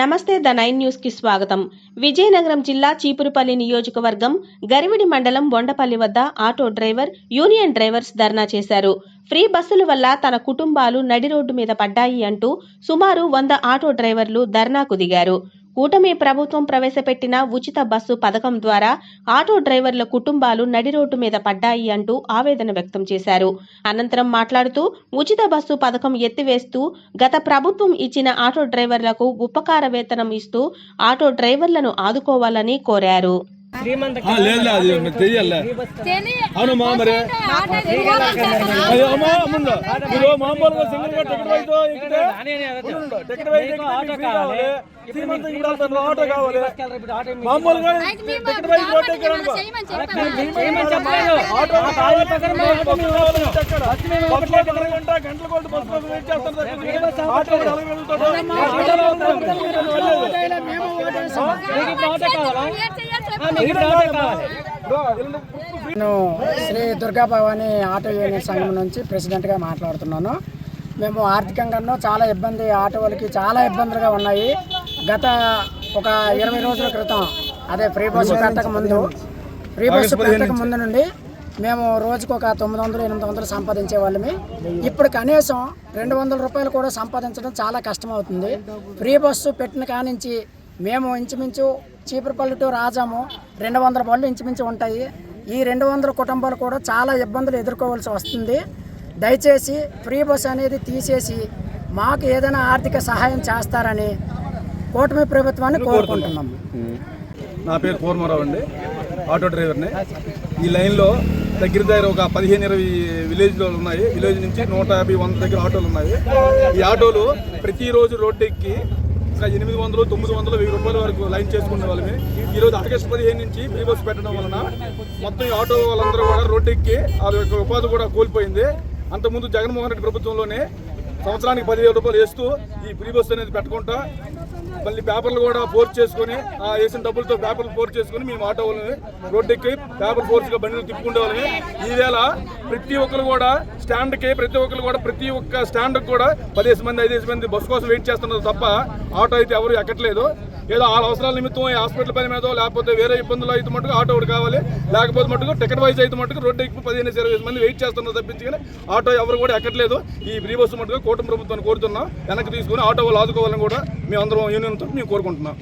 నమస్తే the 9 news కి స్వాగతం. విజయనగరం జిల్లా చీపురుపల్లి నియోజకవర్గం గరివిడి మండలం బొండపల్లి వద్ద ఆటో డ్రైవర్ యూనియన్ డ్రైవర్స్ ధర్నా చేశారు. ఫ్రీ బస్సుల వల్ల తన కుటుంబాలు నడి రోడ్డు మీద పడ్డాయి అంటూ సుమారు 100 ఆటో డ్రైవర్లు ధర్నాకు దిగారు. కూటమి ప్రభుత్వం ప్రవేశపెట్టిన ఉచిత బస్సు పథకం ద్వారా ఆటో డ్రైవర్ల కుటుంబాలు నడి రోడ్డు మీద పడ్డాయి అంటూ ఆవేదన వ్యక్తం చేశారు. అనంతరం మాట్లాడుతూ ఉచిత బస్సు పథకం ఎత్తివేస్తూ గత ప్రభుత్వం ఇచ్చిన ఆటో డ్రైవర్లకు ఉపకార వేతనం ఇస్తూ ఆటో డ్రైవర్లను ఆదుకోవాలని కోరారు. నేను శ్రీ దుర్గా భవానీ ఆటో యూనియన్ సంఘం నుంచి ప్రెసిడెంట్గా మాట్లాడుతున్నాను. మేము ఆర్థికంగానూ చాలా ఆటో వాళ్ళకి చాలా ఇబ్బందులుగా ఉన్నాయి. గత ఒక 20 రోజుల క్రితం అదే ఫ్రీ బస్సు పెట్టక ముందు నుండి మేము రోజుకు ఒక 900-800 సంపాదించే వాళ్ళమి. ఇప్పుడు కనీసం 200 రూపాయలు కూడా సంపాదించడం చాలా కష్టం అవుతుంది. ఫ్రీ బస్సు పెట్టిన కానించి మేము ఇంచుమించు చీపురుపల్లి టు రాజాము 200 బళ్ళు ఇంచుమించు ఉంటాయి. ఈ 200 కుటుంబాలు కూడా చాలా ఇబ్బందులు ఎదుర్కోవాల్సి వస్తుంది. దయచేసి ఫ్రీ బస్ అనేది తీసేసి మాకు ఏదైనా ఆర్థిక సహాయం చేస్తారని కూటమి ప్రభుత్వాన్ని కోరుకుంటున్నాము. నా పేరు కోర్మారావు అండి, ఆటో డ్రైవర్ని. ఈ లైన్లో దగ్గర ఒక 15-20 విలేజ్లో ఉన్నాయి. విలేజ్ నుంచి 150-100 దగ్గర ఆటోలు ఉన్నాయి. ఈ ఆటోలు ప్రతిరోజు రోడ్డు ఎక్కి 800-900-1000 రూపాయల వరకు లైన్ చేసుకునే వాళ్ళని ఈరోజు ఆగస్టు 15 నుంచి ఫ్రీ బస్సు పెట్టడం వలన మొత్తం ఈ ఆటో వాళ్ళందరూ కూడా రోడ్డు ఎక్కి ఆ యొక్క ఉపాధి కూడా కోల్పోయింది. అంతకుముందు జగన్మోహన్ రెడ్డి ప్రభుత్వంలోనే సంవత్సరానికి 10,000 రూపాయలు వేస్తూ ఈ ఫ్రీ బస్సు అనేది పెట్టుకుంటా మళ్ళీ పేపర్లు కూడా ఫోర్స్ చేసుకుని ఆ వేసిన డబ్బులతో పేపర్లు ఫోర్స్ చేసుకుని మేము ఆటో వాళ్ళని రోడ్డు ఎక్కి పేపర్ ఫోర్స్గా బండిలు తిప్పుకుంటే వాళ్ళని ఈవేళ ప్రతి ఒక్కరు కూడా స్టాండ్కి ప్రతి ఒక్క స్టాండ్కి కూడా 15 మంది 5 మంది బస్సు కోసం వెయిట్ చేస్తున్నారు తప్ప ఆటో అయితే ఎవరు ఎక్కట్లేదు. ఏదో వాళ్ళ అవసరాల నిమిత్తం హాస్పిటల్ పని మీద లేకపోతే వేరే ఇబ్బందులు అయితే మటుకు ఆటో ఒకటి కావాలి, లేకపోతే మటుకు టికెట్ వైజ్ అయితే మటుకు రోడ్డు ఎక్కి 15-20 మంది వెయిట్ చేస్తున్నారు తప్పించి కానీ ఆటో ఎవరు కూడా ఎక్కట్లేదు. ఈ ఫ్రీ బస్సు మటుకు కూటమి ప్రభుత్వాన్ని కోరుతున్నాం వెనక్కి తీసుకుని ఆటో వాళ్ళు ఆదుకోవాలని కూడా మేము అందరం యూనియన్తో మేము కోరుకుంటున్నాం.